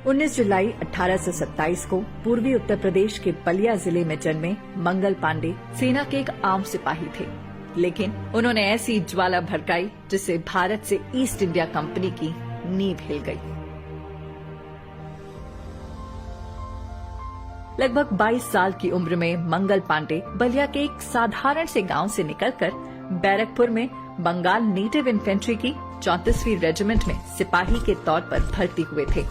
19 जुलाई 1827 को पूर्वी उत्तर प्रदेश के बलिया जिले में जन्मे मंगल पांडे सेना के एक आम सिपाही थे, लेकिन उन्होंने ऐसी ज्वाला भड़काई जिससे भारत से ईस्ट इंडिया कंपनी की नींव हिल गई। लगभग 22 साल की उम्र में मंगल पांडे बलिया के एक साधारण से गांव से निकलकर बैरकपुर में बंगाल नेटिव इन्फेंट्री की 34वीं रेजिमेंट में सिपाही के तौर पर भर्ती हुए थे।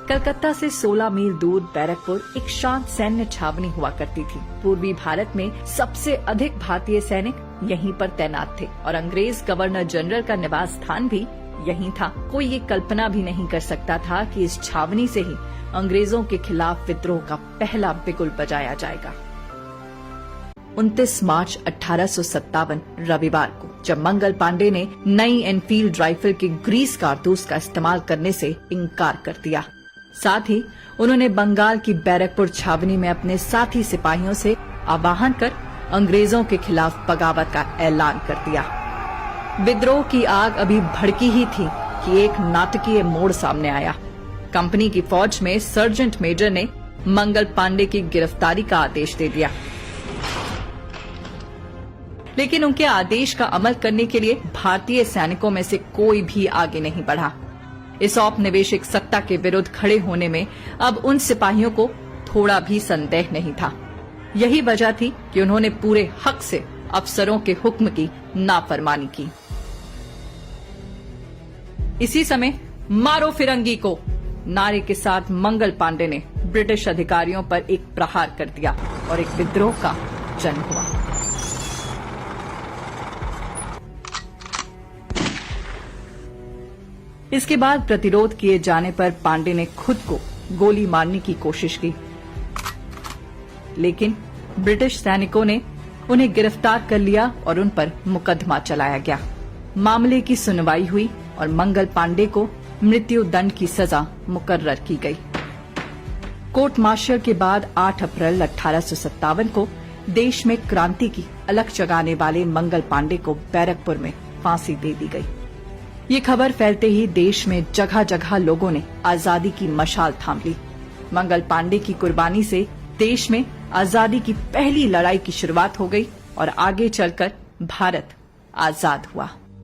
कलकत्ता से 16 मील दूर बैरकपुर एक शांत सैन्य छावनी हुआ करती थी। पूर्वी भारत में सबसे अधिक भारतीय सैनिक यहीं पर तैनात थे और अंग्रेज गवर्नर जनरल का निवास स्थान भी यहीं था। कोई ये कल्पना भी नहीं कर सकता था कि इस छावनी से ही अंग्रेजों के खिलाफ विद्रोह का पहला बिगुल बजाया जाएगा। 29 मार्च 1857 रविवार को जब मंगल पांडे ने नई एनफील्ड राइफल के ग्रीस कारतूस का इस्तेमाल करने से इनकार कर दिया, साथ ही उन्होंने बंगाल की बैरकपुर छावनी में अपने साथी सिपाहियों से आह्वान कर अंग्रेजों के खिलाफ बगावत का ऐलान कर दिया। विद्रोह की आग अभी भड़की ही थी कि एक नाटकीय मोड़ सामने आया। कंपनी की फौज में सर्जेंट मेजर ने मंगल पांडे की गिरफ्तारी का आदेश दे दिया, लेकिन उनके आदेश का अमल करने के लिए भारतीय सैनिकों में से कोई भी आगे नहीं बढ़ा। इस औपनिवेशिक सत्ता के विरुद्ध खड़े होने में अब उन सिपाहियों को थोड़ा भी संदेह नहीं था। यही वजह थी कि उन्होंने पूरे हक से अफसरों के हुक्म की नाफरमानी की। इसी समय मारो फिरंगी को नारे के साथ मंगल पांडे ने ब्रिटिश अधिकारियों पर एक प्रहार कर दिया और एक विद्रोह का जन्म हुआ। इसके बाद प्रतिरोध किए जाने पर पांडे ने खुद को गोली मारने की कोशिश की, लेकिन ब्रिटिश सैनिकों ने उन्हें गिरफ्तार कर लिया और उन पर मुकदमा चलाया गया। मामले की सुनवाई हुई और मंगल पांडे को मृत्यु दंड की सजा मुकर्रर की गई। कोर्ट मार्शल के बाद 8 अप्रैल 1857 को देश में क्रांति की अलख जगाने वाले मंगल पांडे को बैरकपुर में फांसी दे दी गई। ये खबर फैलते ही देश में जगह जगह लोगों ने आजादी की मशाल थाम ली। मंगल पांडे की कुर्बानी से देश में आजादी की पहली लड़ाई की शुरुआत हो गई और आगे चलकर भारत आजाद हुआ।